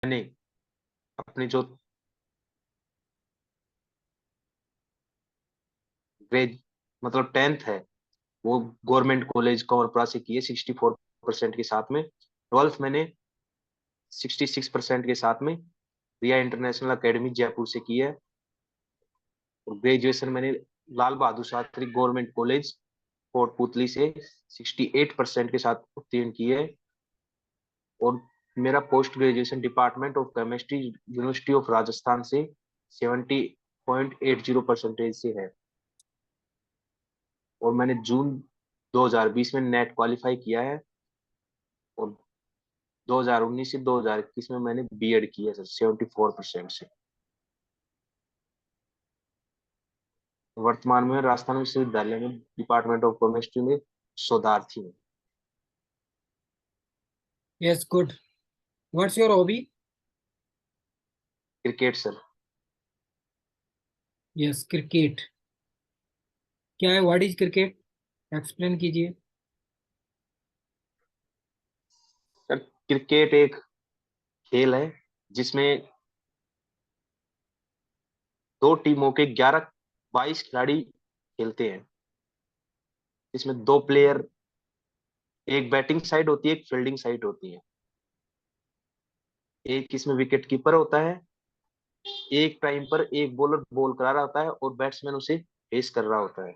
मैंने अपनी जो ग्रेज मतलब 10th है वो गवर्नमेंट कॉलेज कमरपुरा से की है 64% के साथ में। 12th मैंने 66% के साथ में रिया इंटरनेशनल एकेडमी जयपुर से की है। और ग्रेजुएशन मैंने लाल बहादुर शास्त्री गवर्नमेंट कॉलेज कोटपुतली से 68% के साथ उत्तीर्ण की है। और मेरा post graduation department of chemistry university of Rajasthan से 70.80% से है। और मैंने जून 2020 में नेट क्वालिफाई किया है। और 2019 से 2021 में मैंने बीएड किया सर 74% से। वर्तमान में राजस्थान विश्वविद्यालय में डिपार्टमेंट ऑफ केमिस्ट्री में शोधार्थी हूँ। Yes, good. What's your hobby? Cricket sir. Yes, cricket. क्या है, व्हाट इज क्रिकेट? एक्सप्लेन कीजिए। सर क्रिकेट एक खेल है जिसमें दो टीमों के 22 खिलाड़ी खेलते हैं। इसमें दो प्लेयर, एक बैटिंग साइड होती है एक फील्डिंग साइड होती है। एक इसमें विकेट कीपर होता है। एक टाइम पर एक बॉलर बॉल करा रहा होता है और बैट्समैन उसे फेस कर रहा होता है।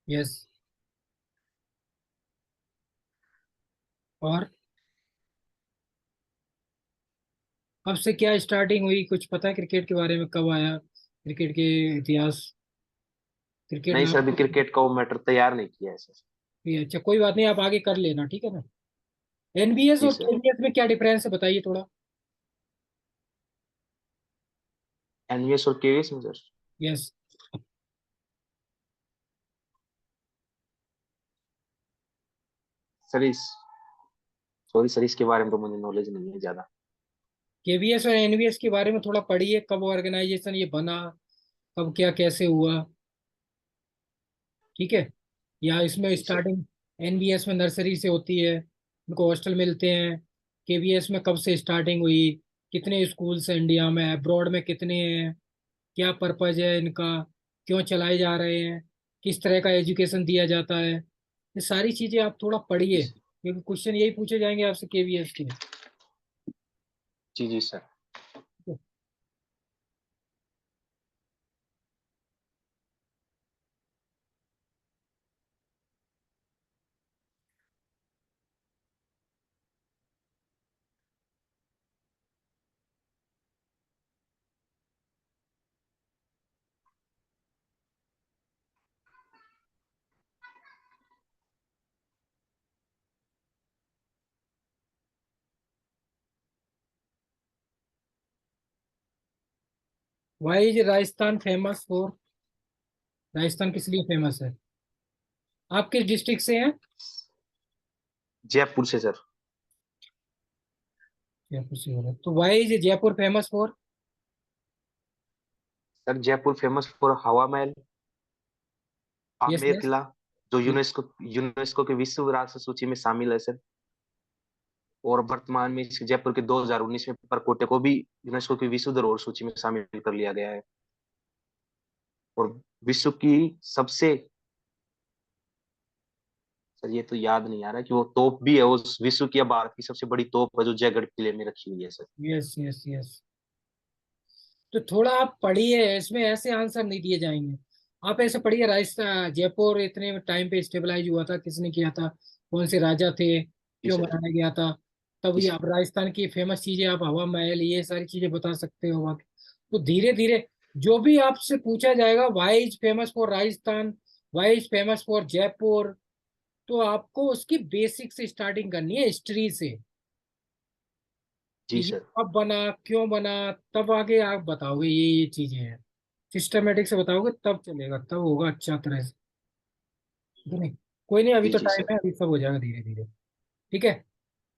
यस। और कब से क्या स्टार्टिंग हुई, कुछ पता है क्रिकेट के बारे में? कब आया क्रिकेट के इतिहास? क्रिकेट नहीं नाम सर, अभी क्रिकेट का वो मैटर तैयार नहीं किया है सर। भी अच्छा, कोई बात नहीं, आप आगे कर लेना, ठीक है ना। एनबीएस जी और सर। केबीएस में क्या डिफरेंस है, बताइए थोड़ा। एनवीएस और केवीएस में सर। यस। सर इस सॉरी सर, इसके बारे में तो मुझे नॉलेज नहीं है ज्यादा। केबीएस और एनबीएस के बारे में थोड़ा पढ़िए, कब ऑर्गेनाइजेशन ये बना, कब क्या कैसे हुआ, ठीक है। या इसमें जी सर। स्टार्टिंग एनबीएस में नर्सरी से होती है, उनको हॉस्टल मिलते हैं। केबीएस में कब से स्टार्टिंग हुई, कितने स्कूल्स हैं इंडिया में, अब्रॉड में कितने हैं, क्या पर्पज है इनका, क्यों चलाए जा रहे हैं, किस तरह का एजुकेशन दिया जाता है, ये सारी चीजें आप थोड़ा जी पढ़िए, सर। क्योंकि क्वेश्चन यही पूछे जाएंगे आपसे केबीएस के। जी जी sir. Why is Rajasthan famous for? Rajasthan किस लिए फेमस है? आप किस डिस्ट्रिक्ट से हैं? जयपुर से सर। जयपुर से हो रहे हैं। तो why is Jaipur famous for? Sir Jaipur famous for Hawa Mahal, yes Amer yes. किला, जो यूनेस्को यूनेस्को के विश्व विरासत सूची में शामिल है सर। और वर्तमान में इस जयपुर के 2019 में परकोटे को भी यूनेस्को की विश्व धरोहर सूची में शामिल कर लिया गया है। और विश्व की सबसे, सर ये तो याद नहीं आ रहा कि वो तोप भी है, उस विश्व की या भारत की सबसे बड़ी तोप है जो जयगढ़ किले में रखी हुई है सर। Yes yes yes. तो थोड़ा आप पढ़िए, इसमें ऐसे आंसर नहीं दिए जाएंगे। आप ऐसे पढ़िए, राजस्थान जयपुर इतने टाइम पे स्टेबलाइज हुआ था, किसने किया था, कौन से राजा थे, जी क्यों सर। बनाया गया था। जी तभी सर। आप राजस्थान की फेमस चीजें, आप हवा महल ये सारी चीजें बता सकते हो वहाँ की। तो धीरे धीरे जो भी आपसे पूछा जाएगा, why is famous for Rajasthan, why is famous for Jaipur, तो आपको उसकी बेसिक से स्टार्टिंग करनी है, हिस्ट्री से, कि जी ये सर। कब बना, क्यों बना। तब आगे आप बताओगे ये चीजें हैं, सिस्टमेटिक से बताओगे तब चलेगा, तब होगा अच्छा तरह से, ठीक है नहीं? कोई नहीं, अभी जी तो जी टाइम सर। है, अभी सब हो जाएगा धीरे धीरे, ठीक है।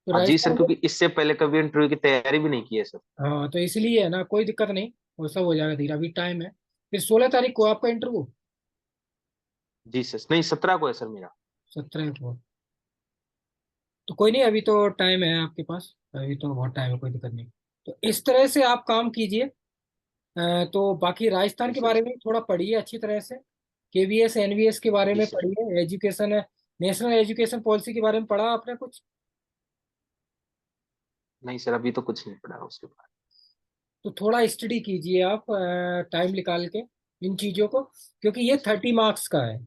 तो हाँ जी सर, राजस्थान को, क्योंकि इससे पहले कभी इंटरव्यू की तैयारी भी नहीं की है सर। हाँ तो इसलिए है ना, कोई दिक्कत नहीं, वो सब हो जाएगा धीरे, अभी टाइम है। फिर 16 तारीख को आपका इंटरव्यू? जी सर, नहीं 17 को है सर मेरा। 17 को? तो कोई नहीं, अभी तो टाइम है आपके पास, अभी तो बहुत टाइम है, कोई दिक्कत नहीं। तो इस तरह से आप काम कीजिए। तो बाकी राजस्थान जी के सर। बारे में थोड़ा पढ़िए अच्छी तरह से। केवीएस एनवीएस के बारे जी में सर। पढ़िए, एजुकेशन है, नेशनल एजुकेशन पॉलिसी के बारे में पढ़ा आपने कुछ? नहीं सर, अभी तो कुछ नहीं पढ़ा उसके बाद। तो थोड़ा स्टडी कीजिए आप, टाइम निकाल के इन चीज़ों को, क्योंकि ये जी सर। 30 मार्क्स का है।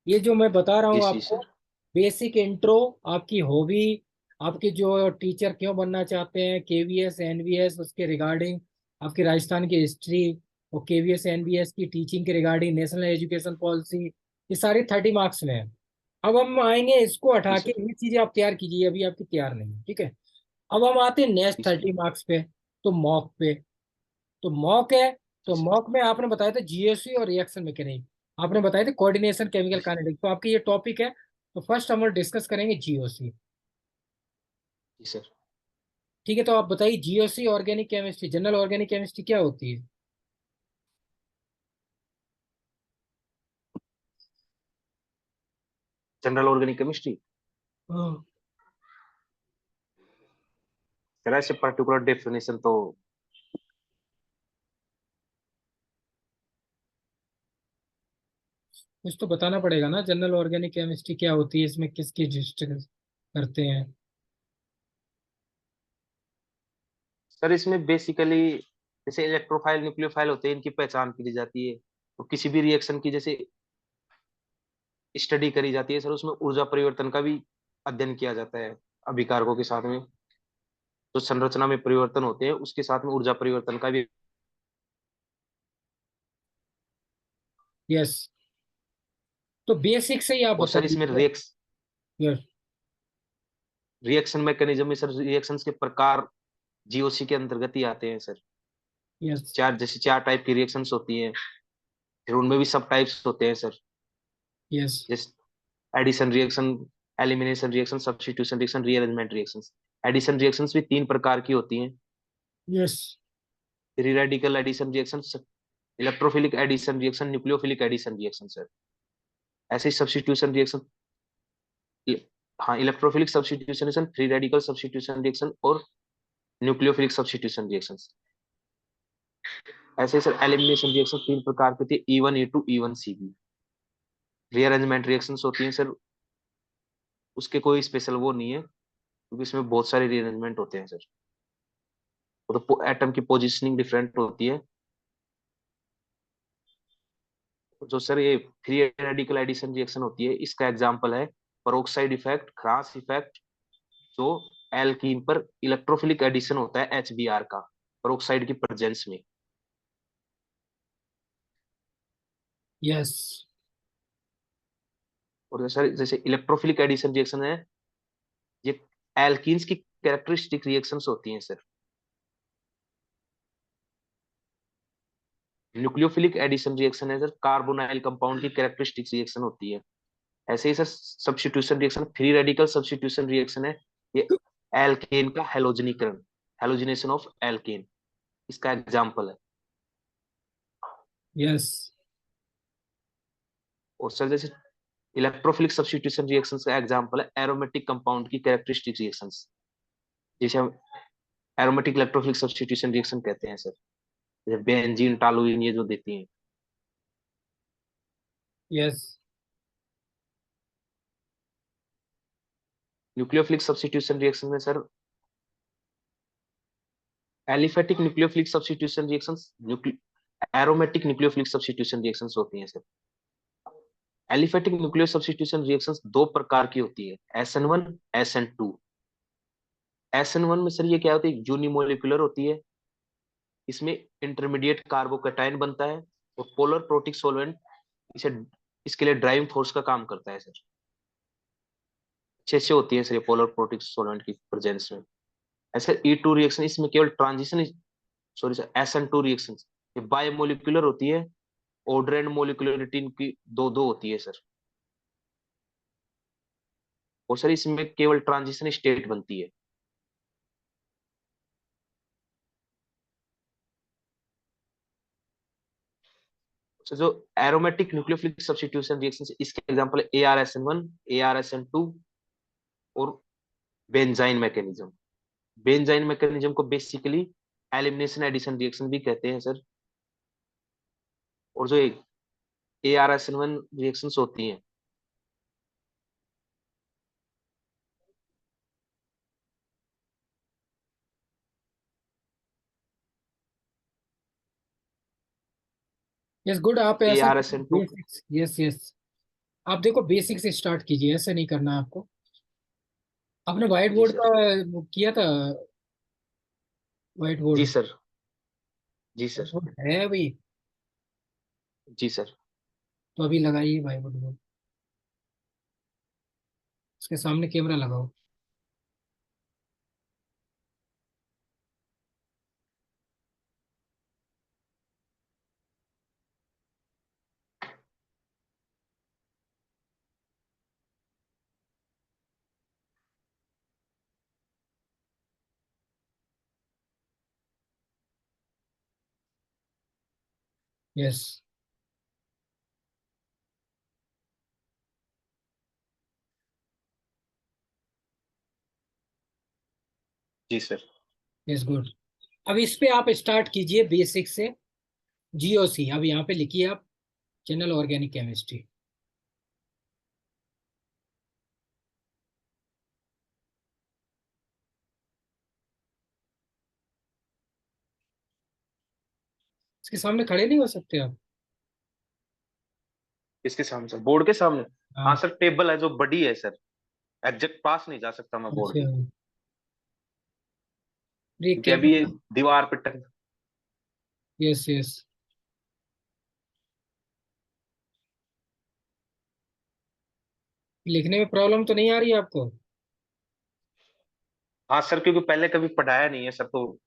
ये जो मैं बता रहा जी हूँ जी आपको, सर। बेसिक इंट्रो, आपकी हॉबी, आपके जो टीचर क्यों बनना चाहते हैं, केवीएस एनवीएस उसके रिगार्डिंग, आपकी राजस्थान की हिस्ट्री, और केवीएस एनवीएस की टीचिंग के रिगार्डिंग, नेशनल एजुकेशन पॉलिसी, ये सारी 30 मार्क्स में है। अब हम आएंगे, इसको जी हटा के सर। ये चीजें आप तैयार कीजिए, अभी आपकी तैयार नहीं है, ठीक है। अब हम आते हैं जी नेक्स्ट सर। 30 मार्क्स पे, तो मॉक पे। तो मॉक है, जी तो सर। मॉक में आपने बताया था जीएससी और रिएक्शन मैकेनिक, आपने बताया था कोऑर्डिनेशन केमिकल जी सर। काइनेटिक्स, तो आपके ये टॉपिक है। तो फर्स्ट हम लोग डिस्कस करेंगे जीओसी। जी सर। ठीक है, तो आप बताइए GOC organic chemistry, general organic chemistry क्या होती है? जनरल ऑर्गेनिक केमिस्ट्री, हाँ। सर ऐसे पर्टिकुलर डेफिनेशन तो कुछ तो बताना पड़ेगा ना, जनरल ऑर्गेनिक केमिस्ट्री क्या होती है, इसमें किसकी डिस्कस करते हैं? सर इसमें बेसिकली जैसे इलेक्ट्रोफाइल न्यूक्लियोफाइल होते हैं, इनकी पहचान की जाती है। तो किसी भी रिएक्शन की जैसे स्टडी करी जाती है सर, उसमें ऊर्जा परिवर्तन का भी अध्ययन किया जाता है अभिकारकों के साथ में। जो संरचना में परिवर्तन होते हैं उसके साथ में ऊर्जा परिवर्तन का भी। यस। तो बेसिक से ही आप और बता सर इसमें दीजिए। यस। रिएक्शन मैकेनिज्म में सर रिएक्शंस के प्रकार जीओसी के अंतर्गत ही आते हैं सर। यस। चार जैसे चार टाइप की रिएक्शंस होती हैं, फिर उनमें भी सब टाइप्स होते हैं सर। यस। जैसे addition reaction, elimination reaction, substitution reaction, rearrangement reactions. Addition reactions भी तीन प्रकार की होती हैं। Yes. Free radical addition reaction, electrophilic addition reaction, nucleophilic addition reaction sir. ऐसे ही सब्स्टिट्यूशन रिएक्शन, हाँ electrophilic substitution reaction, free radical substitution reaction और न्यूक्लियोफिलिक सब्स्टिट्यूशन रिएक्शन। ऐसे ही सर एलिमिनेशन रिएक्शन तीन प्रकार की होती है, E1 E2 E1 CB। Rearrangement reactions होती हैं सर, उसके कोई स्पेशल वो नहीं है, क्योंकि इसमें बहुत सारे रीअरेंजमेंट होते हैं सर। वो तो एटम की पोजीशनिंग डिफरेंट होती है। जो सर ये फ्री रेडिकल एडिशन रिएक्शन होती है, इसका एग्जांपल है पेरोक्साइड इफेक्ट, क्रास इफेक्ट। जो एल्कीन पर इलेक्ट्रोफिलिक एडिशन होता है HBr का पेरोक्साइड की प्रेजेंस में। यस। और सर जैसे इलेक्ट्रोफिलिक एडिशन रिएक्शन है, ये एल्कीन्स की कैरेक्टरिस्टिक रिएक्शंस होती हैं सर। न्यूक्लियोफिलिक एडिशन रिएक्शन है सर, कार्बोनाइल कंपाउंड की कैरेक्टरिस्टिक रिएक्शन होती है। ऐसे ही sir substitution reaction, free radical substitution reaction है, ये एल्केन का हेलोजनीकरण, हेलोजिनेशन ऑफ एल्केन, इसका एग्जांपल है। यस। और सर जैसे इलेक्ट्रोफिलिक सब्स्टिट्यूशन रिएक्शंस का एग्जांपल है एरोमेटिक कंपाउंड की कैरेक्टरिस्टिक रिएक्शंस, जिसे हम एरोमेटिक इलेक्ट्रोफिलिक सब्स्टिट्यूशन रिएक्शन कहते हैं सर। जैसे बेंजीन, टॉलुइन, ये जो देती हैं। यस। न्यूक्लियोफिलिक सब्स्टिट्यूशन रिएक्शन में sir aliphatic nucleophilic substitution reactions, aromatic nucleophilic substitution reactions होती हैं sir. Aliphatic nucleo substitution reactions दो प्रकार की होती है, SN1 SN2। SN1 में सर ये क्या होती है, यूनिमोलिकुलर होती है। इसमें इंटरमीडिएट कार्बोकैटायन बनता है और पोलर प्रोटिक सॉल्वेंट इसे इसके लिए ड्राइविंग फोर्स का काम करता है सर। अच्छे से होती है सर ये पोलर प्रोटिक सॉल्वेंट की प्रेजेंस में। ऐसे E2 रिएक्शन, इसमें केवल transition, sorry sir SN2 reaction ये बायोमोलिकुलर होती है। ऑर्डर एंड मोलिकुलरिटी इनकी दो दो होती है सर। और सर इसमें केवल ट्रांजिशन स्टेट बनती है। तो जो एरोमेटिक न्यूक्लियोफिलिक सब्स्टिट्यूशन रिएक्शन, इसके एग्जांपल है ArSN1, ArSN2 और बेंजाइन मैकेनिज्म। बेंजाइन मैकेनिज्म को बेसिकली एलिमिनेशन एडिशन रिएक्शन भी कहते हैं सर। और जो ARSN1 रिएक्शंस होती हैं, यस गुड। आप ऐसा ARSN2। बेसिक्स, यस यस, आप देखो बेसिक से स्टार्ट कीजिए, ऐसे नहीं करना है आपको। आपने व्हाइट जी बोर्ड का सर। वो किया था? व्हाइट जी बोर्ड, सर। जी व्हाइट सर। बोर्ड है अभी? जी सर। तो अभी लगाइए व्हाइट बोर्ड, उसके सामने कैमरा लगाओ। यस जी सर। Yes good. अब इस पे आप स्टार्ट कीजिए बेसिक से, GOC। अब यहाँ पे लिखिए आप, जनरल ऑर्गेनिक केमिस्ट्री। इसके सामने खड़े नहीं हो सकते आप? किसके सामने सर? बोर्ड के सामने? हाँ हाँ। सर, टेबल है जो बड़ी है सर, एग्जैक्ट पास नहीं जा सकता मैं बोर्ड अच्छा, के, ये क्योंकि अभी ये कैमरा। दीवार पे टक। Yes yes. लिखने में प्रॉब्लम तो नहीं आ रही है आपको? हाँ सर, क्योंकि पहले कभी पढ़ाया नहीं है सर, तो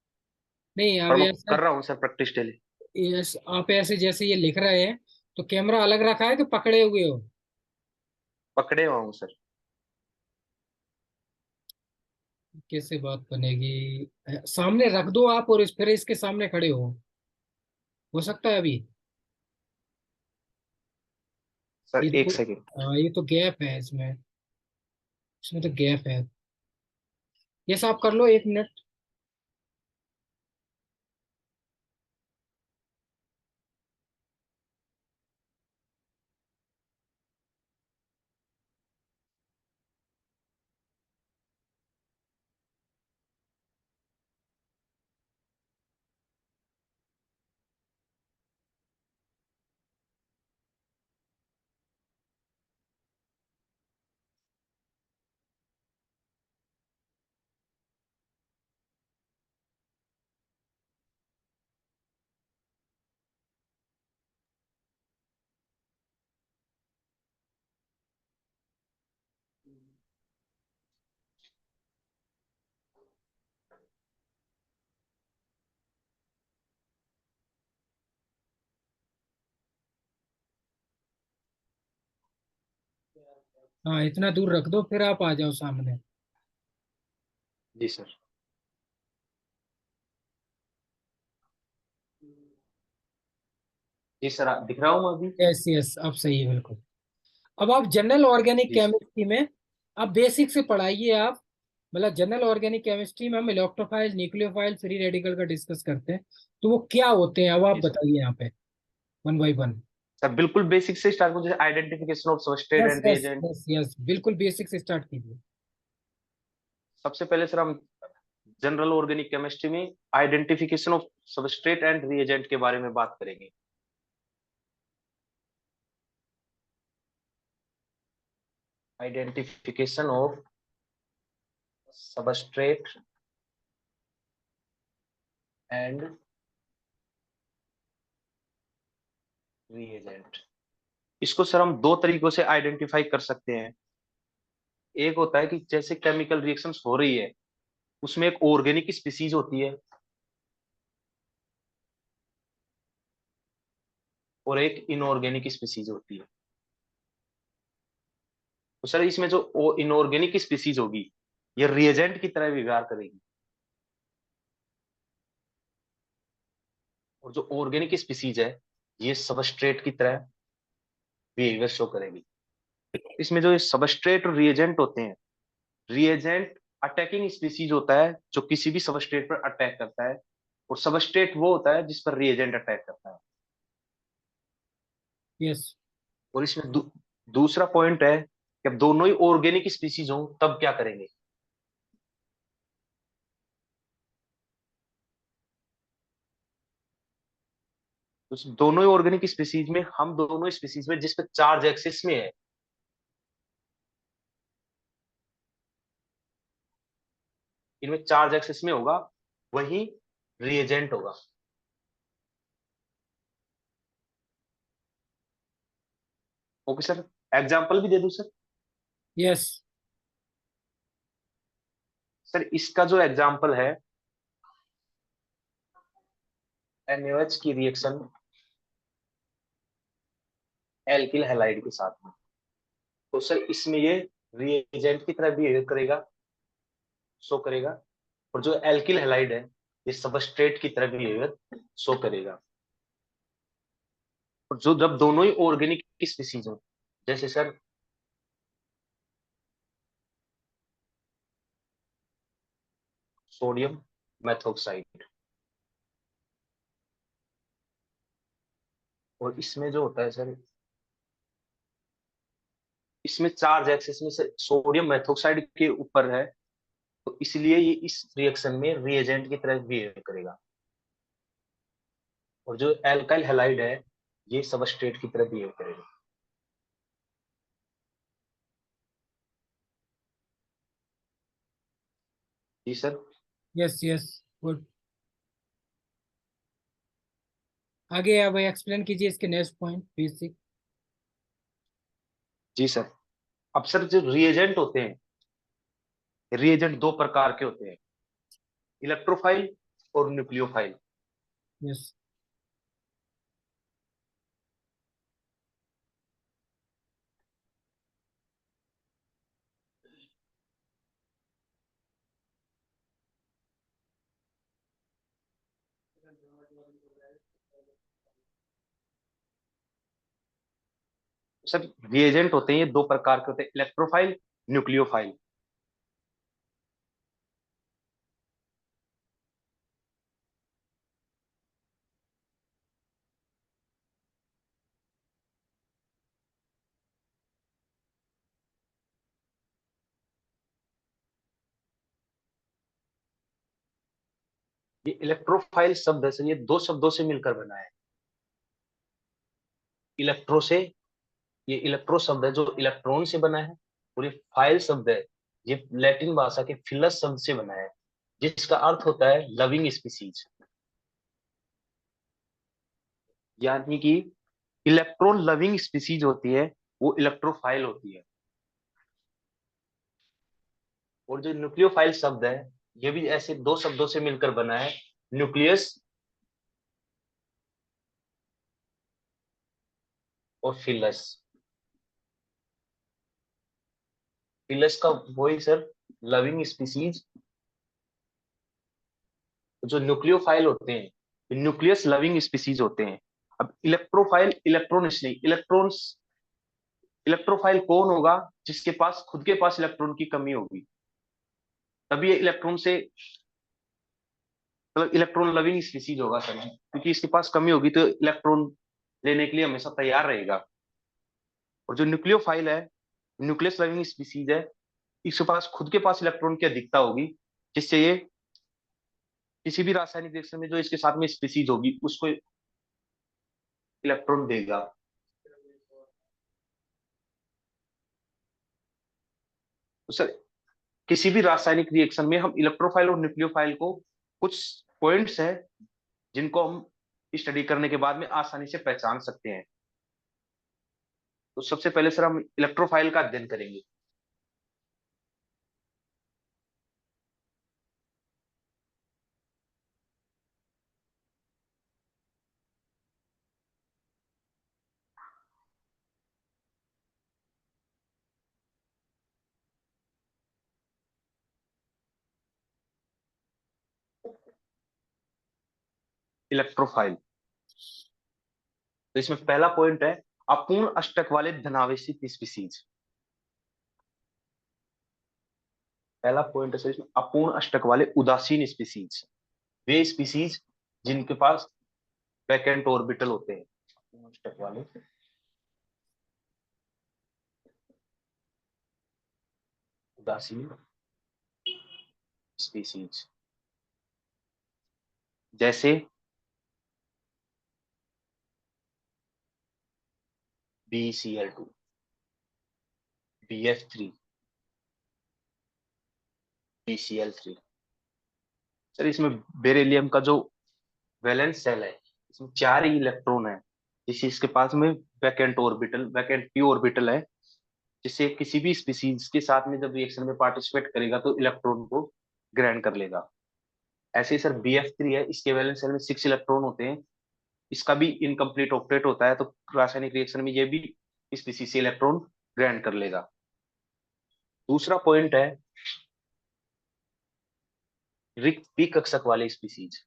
नहीं, अब ऐसा, कर रहा हूँ सर प्रैक्टिस डेली। यस, आप ऐसे जैसे ये लिख रहे हैं, तो कैमरा अलग रखा है कि पकड़े हुए हो? पकड़े हुआ हूँ सर। कैसे बात बनेगी? सामने रख दो आप, और फिर इसके सामने खड़े हो सकता है अभी? सर ये एक तो, सेकेंड। हाँ, ये तो गैप है इसमें, इसमें तो गैप है। यस, आप कर लो 1 मिनट। हाँ, इतना दूर रख दो, फिर आप आ जाओ सामने। जी सर। जी सर, दिख रहा हूँ मैं अभी? यस यस, अब सही है बिल्कुल। अब आप जनरल ऑर्गेनिक जी सर। केमिस्ट्री में, आप बेसिक से पढ़ाइए आप। मतलब जनरल ऑर्गेनिक केमिस्ट्री में हम इलेक्ट्रोफाइल, न्यूक्लियोफाइल, फ्री रेडिकल का डिस्कस करते हैं। तो वो क्या होते हैं, अब आप जी सर। बताइए यहाँ पे, वन बाई वन। सर बिल्कुल बेसिक से स्टार्ट, मुझे identification of substrate yes and yes reagent. Yes yes, बिल्कुल बेसिक से स्टार्ट कीजिए। सबसे पहले सर हम जनरल ऑर्गेनिक केमिस्ट्री में identification of substrate and reagent के बारे में बात करेंगे। Identification of substrate and reagent. इसको सर हम दो तरीकों से आइडेंटिफाई कर सकते हैं। एक होता है कि जैसे केमिकल रिएक्शंस हो रही है, उसमें एक ऑर्गेनिक स्पीसीज होती है और एक इनऑर्गेनिक स्पीसीज होती है। तो सर इसमें जो इनऑर्गेनिक स्पीसीज होगी, ये रिएजेंट की तरह व्यवहार करेगी, और जो ऑर्गेनिक स्पीसीज है, ये सबस्ट्रेट की तरह बिहेवियर शो करेगी। इसमें जो सबस्ट्रेट और रिएजेंट होते हैं, रिएजेंट अटैकिंग स्पीसीज होता है जो किसी भी सबस्ट्रेट पर अटैक करता है, और सबस्ट्रेट वो होता है जिस पर रिएजेंट अटैक करता है। यस। और इसमें दूसरा पॉइंट है कि अब दोनों ही ऑर्गेनिक स्पीसीज हो तब क्या करेंगे। तो दोनों ही ऑर्गेनिक स्पीसीज में, हम दोनों स्पीसीज में जिस पे चार्ज एक्सिस में है, इनमें चार्ज एक्सिस में होगा, वही रिएजेंट होगा। ओके सर, एग्जांपल भी दे दूं सर। यस। सर इसका जो एग्जांपल है, NaOH की रिएक्शन एल्किल हैलाइड के साथ में, तो सर इसमें ये रिएजेंट की तरह बिहेव करेगा, शो करेगा। और जो एल्किल हैलाइड है, ये सबस्ट्रेट की तरह बिहेवियर शो करेगा। और जो जब दोनों ही ऑर्गेनिक स्पीसीज हो, जैसे सर सोडियम मेथोक्साइड, और इसमें जो होता है सर, इसमें चार्ज एक्सिस में से सोडियम मेथोक्साइड के ऊपर है, तो इसलिए ये इस रिएक्शन में रिएजेंट की तरह बिहेव करेगा। और जो एल्काइल हैलाइड है, ये सबस्ट्रेट की तरह बिहेव करेगा। जी सर। यस। यस। गुड। आगे अब एक्सप्लेन कीजिए इसके नेक्स्ट पॉइंट बेसिक। जी सर। अब सर जो रिएजेंट होते हैं, रिएजेंट दो प्रकार के होते हैं, इलेक्ट्रोफाइल और न्यूक्लियोफाइल। यस। सर रिएजेंट होते हैं, ये दो प्रकार के होते हैं, इलेक्ट्रोफाइल, न्यूक्लियोफाइल। ये इलेक्ट्रोफाइल शब्द है सर, ये दो शब्दों से मिलकर बना है। इलेक्ट्रो से, ये इलेक्ट्रो शब्द है जो इलेक्ट्रॉन से बना है, और ये फाइल शब्द है, ये लैटिन भाषा के फिलस शब्द से बना है, जिसका अर्थ होता है लविंग स्पीसीज। यानी कि इलेक्ट्रॉन लविंग स्पीसीज होती है, वो इलेक्ट्रोफाइल होती है। और जो न्यूक्लियोफाइल शब्द है, ये भी ऐसे दो शब्दों से मिलकर बना है, न्यूक्लियस और फिलस। फिलस का वही सर, लविंग स्पीसीज। जो न्यूक्लियोफाइल होते हैं, न्यूक्लियस लविंग स्पीसीज होते हैं। अब इलेक्ट्रोफाइल इलेक्ट्रॉन इसलिए, इलेक्ट्रॉन्स, इलेक्ट्रोफाइल कौन होगा जिसके पास खुद के पास इलेक्ट्रॉन की कमी होगी, तभी ये इलेक्ट्रॉन से, मतलब इलेक्ट्रॉन लविंग स्पीसीज होगा सर, क्योंकि इसके पास कमी होगी तो इलेक्ट्रॉन लेने के लिए हमेशा तैयार रहेगा। और जो न्यूक्लियोफाइल है, न्यूक्लियस लविंग स्पीसीज है, इसके पास खुद के पास इलेक्ट्रॉन की अधिकता होगी, जिससे ये किसी भी रासायनिक रिएक्शन में जो इसके साथ में स्पीसीज होगी उसको इलेक्ट्रॉन देगा। तो सर किसी भी रासायनिक रिएक्शन में हम इलेक्ट्रोफाइल और न्यूक्लियोफाइल को, कुछ पॉइंट्स हैं जिनको हम स्टडी करने के बाद में आसानी से पहचान सकते हैं। तो सबसे पहले सर हम इलेक्ट्रोफाइल का अध्ययन करेंगे। इलेक्ट्रोफाइल, तो इसमें पहला पॉइंट है अपूर्ण अष्टक वाले धनावेशित स्पीसीज। पहला पॉइंट है सर इसमें अपूर्ण अष्टक वाले उदासीन स्पीसीज, वे स्पीसीज जिनके पास वैकेंट ऑर्बिटल होते हैं। अपूर्ण अष्टक वाले उदासीन स्पीसीज जैसे BeCl2, BF3, BCl3। सर इसमें बेरिलियम का जो वैलेंस शेल है इसमें 4 ही इलेक्ट्रॉन है, जिससे इसके पास में वैकेंट पी ऑर्बिटल है, जिससे किसी भी स्पीसीज के साथ में जब रिएक्शन में पार्टिसिपेट करेगा तो इलेक्ट्रॉन को ग्रहण कर लेगा। ऐसे ही सर BF3 है, इसके वैलेंस शेल में 6 इलेक्ट्रॉन होते हैं, इसका भी इनकम्प्लीट ऑक्टेट होता है, तो रासायनिक रिएक्शन में ये भी स्पीसीज से इलेक्ट्रॉन ग्रहण कर लेगा। दूसरा पॉइंट है रिक्त पी कक्षक वाले स्पीसीज,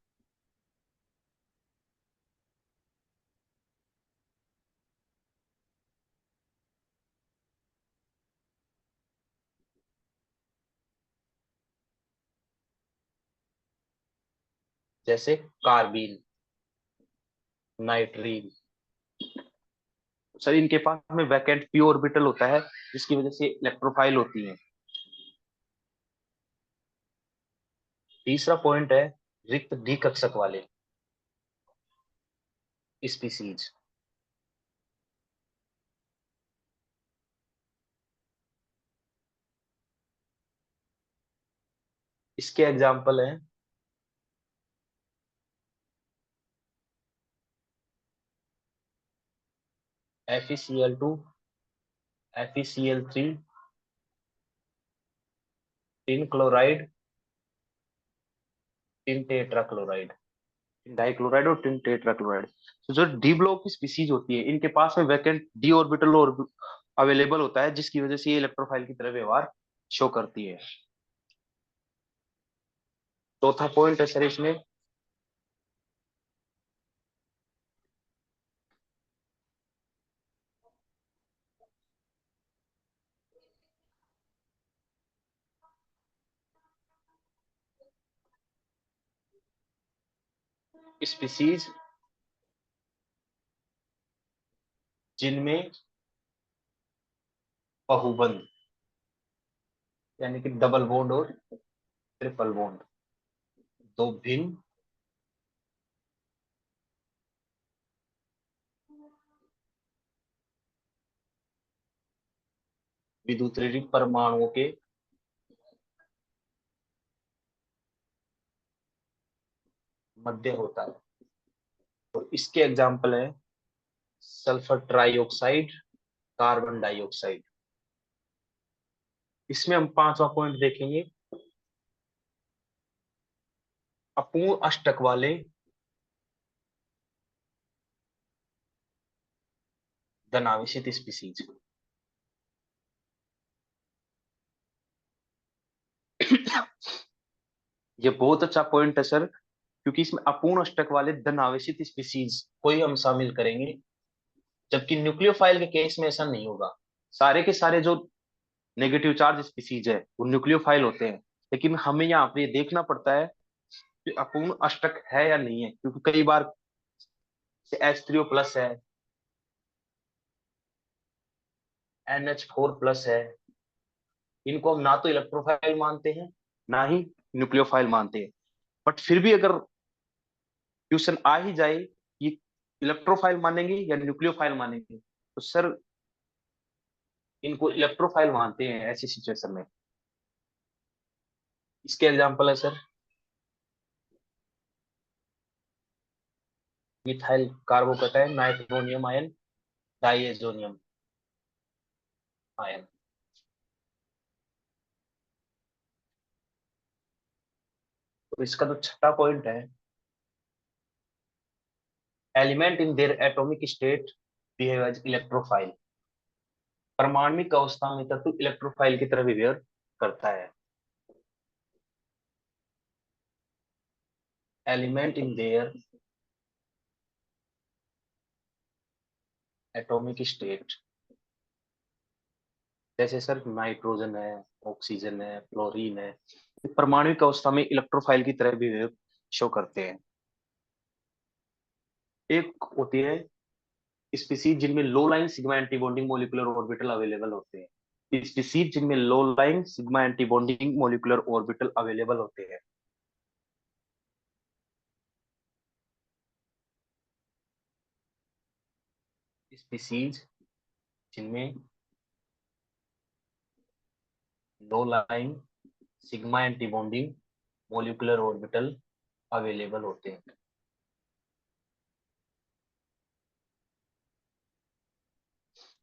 जैसे कार्बीन, नाइट्रीन। सर इनके पास में वैकेंट पी ऑर्बिटल होता है, जिसकी वजह से इलेक्ट्रोफाइल होती है। तीसरा पॉइंट है रिक्त डी कक्षक वाले स्पीसीज, इसके एग्जाम्पल हैं FeCl2, FeCl3, tin chloride, tin tetrachloride, tin dichloride और टिन टेट्राक्लोराइड। तो जो डी ब्लॉक की स्पीसीज होती है इनके पास में वैकेंट डी ऑर्बिटल और अवेलेबल होता है, जिसकी वजह से ये इलेक्ट्रोफाइल की तरह व्यवहार शो करती है। चौथा पॉइंट है सर इसमें स्पीसीज जिनमें बहुबंध यानी कि डबल बॉन्ड और ट्रिपल बॉन्ड, दो भिन्न विद्युतऋण परमाणुओं के मध्य होता है। तो इसके एग्जाम्पल है सल्फर ट्राइऑक्साइड, कार्बन डाइऑक्साइड। इसमें हम पांचवा पॉइंट देखेंगे अपूर्ण अष्टक वाले धनावेशित स्पीसीज। ये बहुत अच्छा पॉइंट है सर, क्योंकि इसमें अपूर्ण अष्टक वाले धनावेशित स्पीसीज को ही हम शामिल करेंगे, जबकि न्यूक्लियोफाइल के केस में ऐसा नहीं होगा। सारे के सारे जो नेगेटिव चार्ज स्पीसीज है वो न्यूक्लियोफाइल होते हैं, लेकिन हमें यहाँ पे ये देखना पड़ता है कि अपूर्ण अष्टक है या नहीं है, क्योंकि कई बार H3O+ है, NH4+ है, इनको हम ना तो इलेक्ट्रोफाइल मानते हैं ना ही न्यूक्लियोफाइल मानते हैं। बट फिर भी अगर क्वेश्चन आ ही जाए ये इलेक्ट्रोफाइल मानेंगे या न्यूक्लियोफाइल मानेंगे, तो सर इनको इलेक्ट्रोफाइल मानते हैं ऐसी सिचुएशन में। इसके एग्जांपल है sir methyl carbocation, nitronium ion, diazonium ion. तो इसका जो छठा पॉइंट है element in their atomic state behave as electrophile, परमाणविक अवस्था में तत्व इलेक्ट्रोफाइल की तरह बिहेव करता है। Element in their atomic state जैसे सर नाइट्रोजन है, ऑक्सीजन है, फ्लोरीन है, ये परमाणविक अवस्था में इलेक्ट्रोफाइल की तरह भी शो करते हैं। एक होती है स्पीसीज जिनमें low lying sigma anti bonding molecular orbital available होते हैं। स्पीसीज जिनमें low lying sigma anti bonding molecular orbital available होते हैं। स्पीसीज जिनमें low lying sigma anti bonding molecular orbital available होते हैं,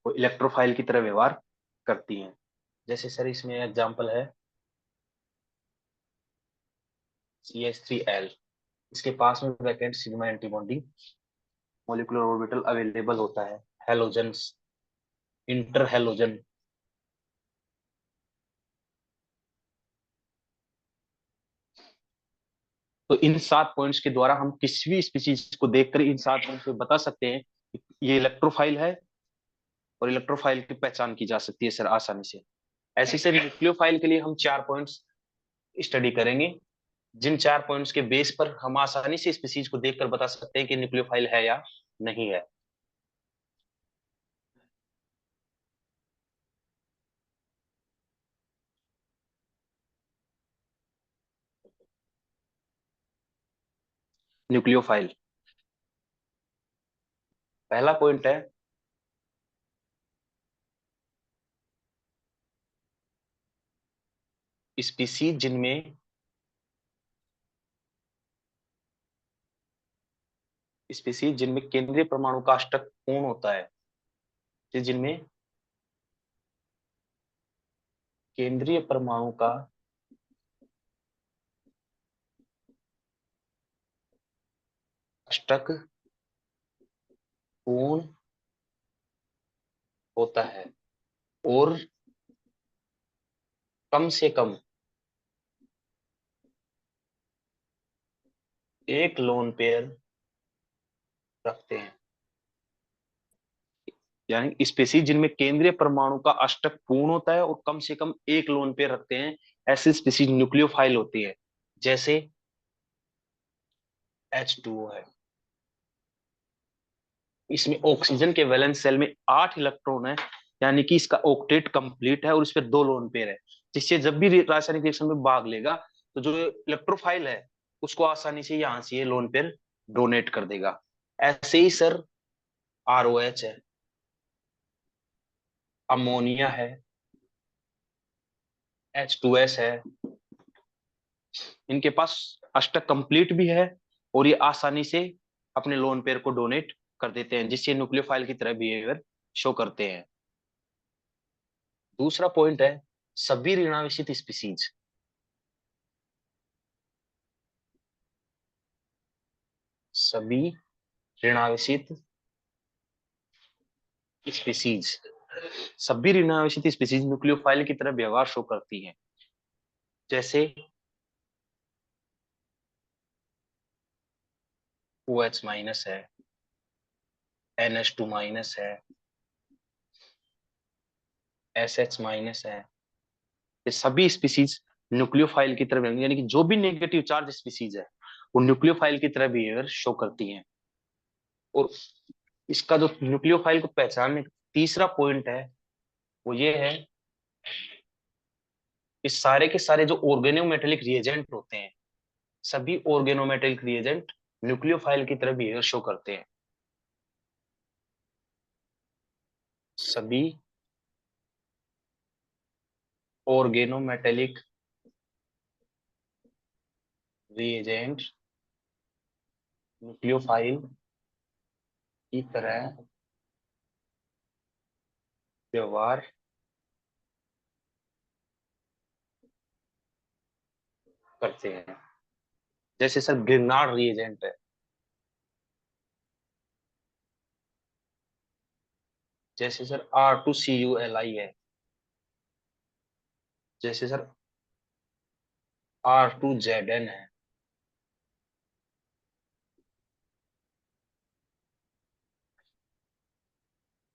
वो इलेक्ट्रोफाइल की तरह व्यवहार करती हैं। जैसे सर इसमें एग्जांपल है CH3L, इसके पास में vacant sigma anti bonding molecular orbital available होता है। हेलोजन्स, इंटर हेलोजन, तो इन 7 पॉइंट्स के द्वारा हम किसी भी स्पीशीज को देखकर इन 7 पॉइंट्स पे बता सकते हैं कि ये इलेक्ट्रोफाइल है, और इलेक्ट्रोफाइल की पहचान की जा सकती है सर आसानी से। ऐसे सर न्यूक्लियोफाइल के लिए हम 4 पॉइंट्स स्टडी करेंगे, जिन 4 पॉइंट्स के बेस पर हम आसानी से स्पीशीज को देखकर बता सकते हैं कि न्यूक्लियोफाइल है या नहीं है। न्यूक्लियोफाइल, पहला पॉइंट है स्पीशीज जिनमें केंद्रीय परमाणु का अष्टक पूर्ण होता है, जिनमें केंद्रीय परमाणु का अष्टक पूर्ण होता है और कम से कम एक लोन पेयर रखते हैं। यानी स्पीसीज जिनमें केंद्रीय परमाणु का अष्टक पूर्ण होता है और कम से कम एक लोन पेयर रखते हैं, ऐसी स्पीसीज न्यूक्लियोफाइल होती है। जैसे H2O है, इसमें ऑक्सीजन के वैलेंस शेल में 8 इलेक्ट्रॉन है, यानी कि इसका ऑक्टेट कंप्लीट है और इस पे 2 लोन पेयर है, जिससे जब भी रासायनिक रिएक्शन में भाग लेगा तो जो इलेक्ट्रोफाइल है उसको आसानी से यहां से ये लोन पेयर डोनेट कर देगा। ऐसे ही सर ROH है, अमोनिया है, H2S है, इनके पास अष्टक कंप्लीट भी है और ये आसानी से अपने लोन पेयर को डोनेट कर देते हैं, जिससे न्यूक्लियोफाइल की तरह बिहेवियर शो करते हैं। दूसरा पॉइंट है सभी ऋणावेशित स्पीसीज, सभी ऋणावेशित स्पीसीज, सभी ऋणावेशित स्पीसीज न्यूक्लियोफाइल की तरह व्यवहार शो करती हैं। जैसे OH माइनस है, NH2 माइनस है, SH माइनस है, ये सभी स्पीसीज न्यूक्लियोफाइल की तरह, यानी कि जो भी नेगेटिव चार्ज स्पीसीज है वो न्यूक्लियोफाइल की तरह बिहेवियर शो करती हैं। और इसका जो न्यूक्लियोफाइल को पहचानने का तीसरा पॉइंट है वो ये है कि सारे के सारे जो ऑर्गेनोमेटेलिक रिएजेंट होते हैं, सभी ऑर्गेनोमेटेलिक रिएजेंट न्यूक्लियोफाइल की तरह बिहेवियर शो करते हैं। सभी ऑर्गेनोमेटेलिक रिएजेंट न्यूक्लियोफाइल की तरह व्यवहार करते हैं। जैसे सर ग्रिनार्ड रिएजेंट है, जैसे सर R2CuLi है, जैसे सर R2Zn है,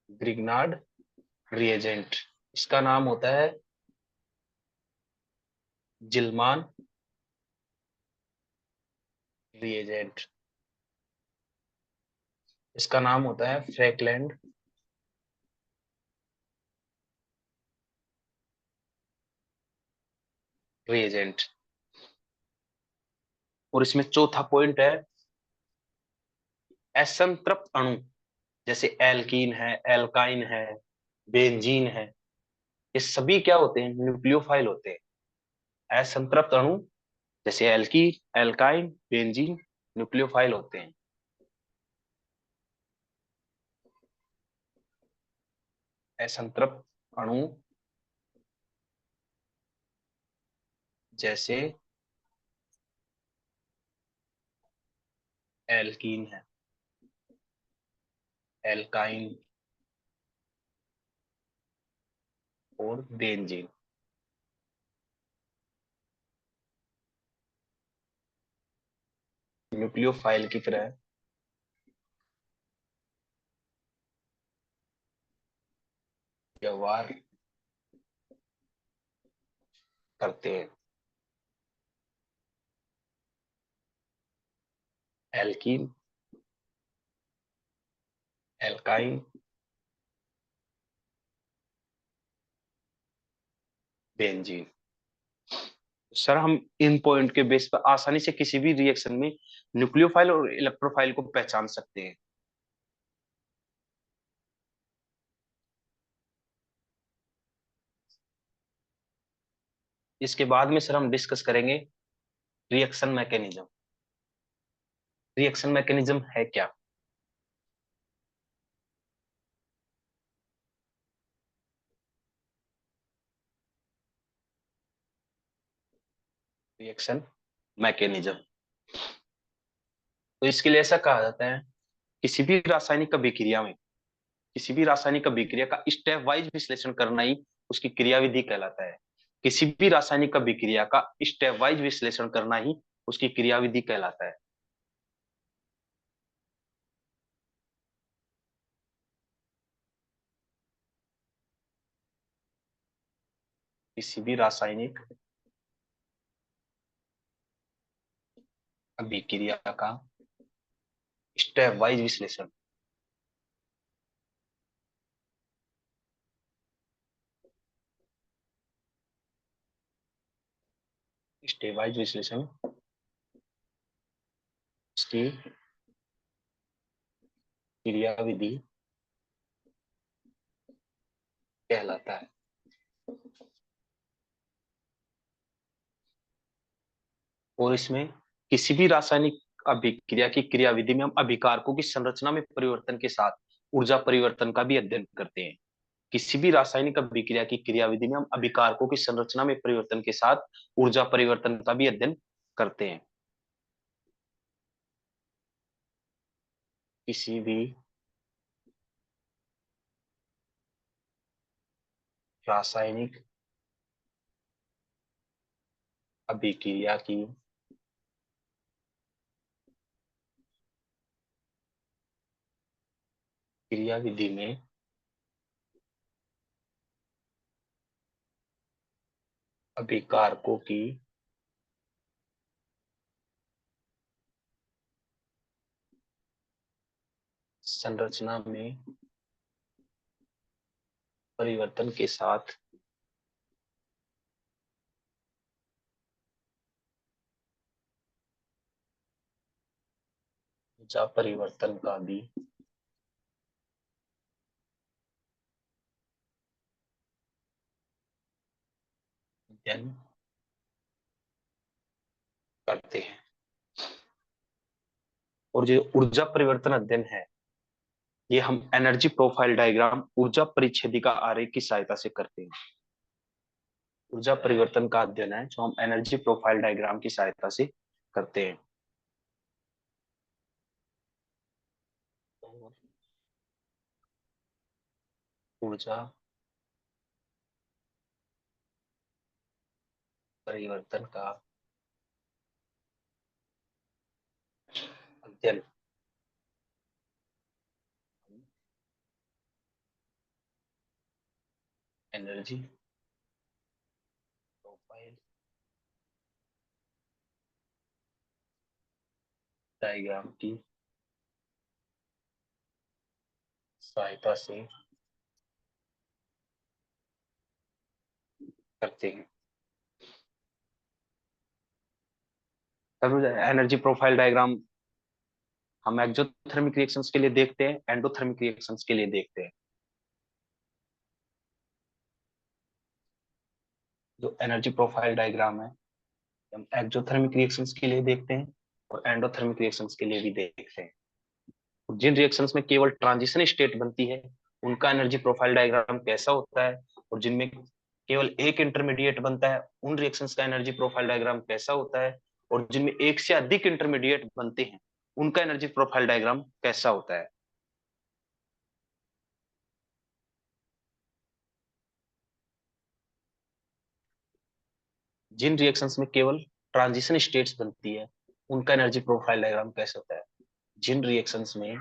ग्रिग्नार्ड रिएजेंट। इसका नाम होता है जिल्मान रिएजेंट। इसका नाम होता है फ्रैकलैंड रिएजेंट। और इसमें चौथा पॉइंट है, असंतृप्त अणु जैसे एल्कीन है, एल्काइन है, बेंजीन है, ये सभी क्या होते हैं? न्यूक्लियोफाइल होते हैं। असंतृप्त अणु जैसे एल्कीन, एल्काइन, बेंजीन न्यूक्लियोफाइल होते हैं। असंतृप्त अणु जैसे एल्कीन है, एल्काइन और बेंजीन न्यूक्लियोफाइल की तरह व्यवहार करते हैं। Alkene, alkyne, benzene. सर हम इन पॉइंट के बेस पर आसानी से किसी भी रिएक्शन में न्यूक्लियोफाइल और इलेक्ट्रोफाइल को पहचान सकते हैं। इसके बाद में सर हम डिस्कस करेंगे रिएक्शन मैकेनिज्म। रिएक्शन मैकेनिज्म है क्या? रिएक्शन मैकेनिज्म, तो इसके लिए ऐसा कहा जाता है, किसी भी रासायनिक अभिक्रिया में, किसी भी रासायनिक अभिक्रिया का स्टेप वाइज विश्लेषण करना ही उसकी क्रियाविधि कहलाता है। किसी भी रासायनिक अभिक्रिया का स्टेप वाइज विश्लेषण करना ही उसकी क्रियाविधि कहलाता है। किसी भी रासायनिक अभिक्रिया का स्टेप वाइज विश्लेषण, स्टेप वाइज विश्लेषण उसकी क्रियाविधि कहलाता है। और इसमें किसी भी रासायनिक अभिक्रिया की क्रियाविधि में हम अभिकारकों की संरचना में परिवर्तन के साथ ऊर्जा परिवर्तन का भी अध्ययन करते हैं। किसी भी रासायनिक अभिक्रिया की क्रियाविधि में हम अभिकारकों की संरचना में परिवर्तन के साथ ऊर्जा परिवर्तन का भी अध्ययन करते हैं। किसी भी रासायनिक अभिक्रिया की क्रियाविधि में अभिकारकों की संरचना में परिवर्तन के साथ ऊर्जा परिवर्तन का भी अध्ययन करते हैं। और जो ऊर्जा परिवर्तन अध्ययन है, ये हम एनर्जी प्रोफाइल डायग्राम, ऊर्जा परिच्छेदिका आरेख की सहायता से करते हैं। ऊर्जा परिवर्तन का अध्ययन है जो हम एनर्जी प्रोफाइल डायग्राम की सहायता से करते हैं। ऊर्जा परिवर्तन का अध्ययन एनर्जी प्रोफाइल डायग्राम की सहायता से करते हैं। एनर्जी प्रोफाइल डायग्राम हम एक्सोथर्मिक रिएक्शंस के लिए देखते हैं, एंडोथर्मिक रिएक्शंस के लिए देखते हैं। जो एनर्जी प्रोफाइल डायग्राम है हम एक्सोथर्मिक रिएक्शंस के लिए देखते हैं और एंडोथर्मिक रिएक्शंस के लिए भी देखते हैं। जिन रिएक्शंस में केवल ट्रांजिशन स्टेट बनती है उनका एनर्जी प्रोफाइल डायग्राम कैसा होता है, और जिनमें केवल एक इंटरमीडिएट बनता है उन रिएक्शंस का एनर्जी प्रोफाइल डायग्राम कैसा होता है, और जिनमें एक से अधिक इंटरमीडिएट बनते हैं उनका एनर्जी प्रोफाइल डायग्राम कैसा होता है। जिन रिएक्शंस में केवल ट्रांजिशन स्टेट्स बनती है उनका एनर्जी प्रोफाइल डायग्राम कैसा होता है। जिन रिएक्शंस में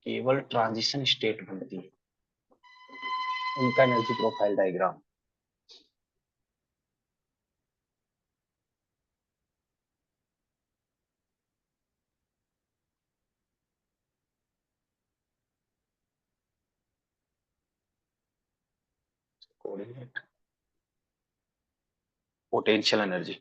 केवल ट्रांजिशन स्टेट बनती है उनका energy profile diagram. Coordinate potential energy.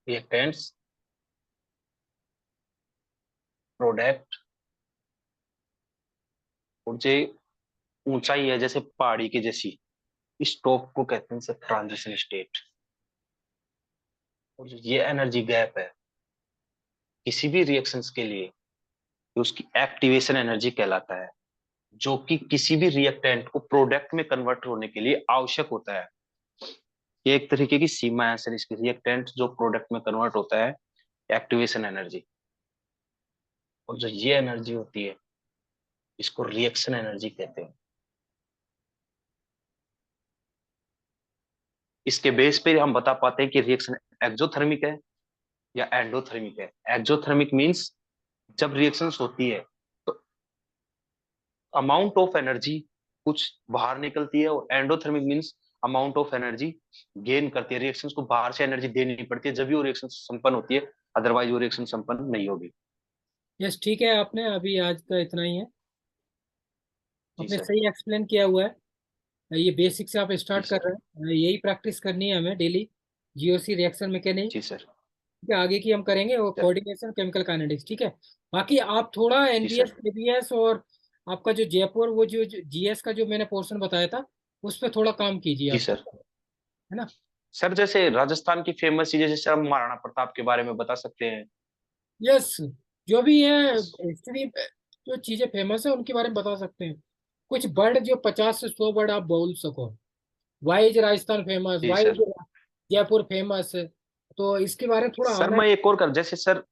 Reactants product और जो ऊंचाई है जैसे पहाड़ी की जैसी, इस टॉप को कहते हैं सर ट्रांजिशन स्टेट। और जो ये एनर्जी गैप है किसी भी रिएक्शंस के लिए तो उसकी एक्टिवेशन एनर्जी कहलाता है, जो कि किसी भी रिएक्टेंट को प्रोडक्ट में कन्वर्ट होने के लिए आवश्यक होता है। ये एक तरीके की सीमा है सर इसकी, रिएक्टेंट जो प्रोडक्ट में कन्वर्ट होता है, एक्टिवेशन एनर्जी। और जो ये एनर्जी होती है इसको रिएक्शन एनर्जी कहते हैं। इसके बेस पे हम बता पाते हैं कि रिएक्शन एक्सोथर्मिक है या एंडोथर्मिक है। एक्सोथर्मिक मींस जब रिएक्शंस होती है तो अमाउंट ऑफ एनर्जी कुछ बाहर निकलती है, और endothermic means amount of energy gain करती है। रिएक्शंस को बाहर से एनर्जी देनी पड़ती है जब भी वो रिएक्शन संपन्न होती है, अदरवाइज वो रिएक्शन संपन्न नहीं होगी। यस, ठीक है। आपने अभी आज का इतना ही है। जी आपने सर। सही एक्सप्लेन किया हुआ है। ये बेसिक से आप जी स्टार्ट कर सर। रहे हैं, यही प्रैक्टिस करनी है हमें डेली। जीओसी रिएक्शन मैकेनिक्स, जी सर। ठीक है। आगे की हम करेंगे और सर। कोऑर्डिनेशन केमिकल काइनेटिक्स, ठीक है। बाकी आप थोड़ा जी एनबीएस सर। केबीएस और आपका जो जयपुर वो जो जीएस का जो मैंने पोर्शन बताया था उस पर थोड़ा काम कीजिए जी आप, ठीक सर। है ना। सर जैसे राजस्थान की फेमस चीजें, जैसे हम महाराणा प्रताप के बारे में बता सकते हैं। यस, जो भी है हिस्ट्री, जो चीजें फेमस है उनके बारे में बता सकते हैं। कुछ वर्ड जो 50 से 100 वर्ड आप बोल सको। वाई इज राजस्थान फेमस, जी why sir. Is Jaipur famous, तो इसके बारे में थोड़ा सर हमें। मैं एक और कर, जैसे सर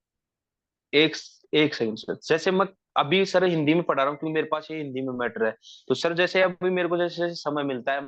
एक एक सेकंड सर, जैसे मैं अभी सर हिंदी में पढ़ा रहा हूँ क्योंकि मेरे पास ये हिंदी में मैटर है। तो सर जैसे अभी मेरे को जैसे जैसे समय मिलता है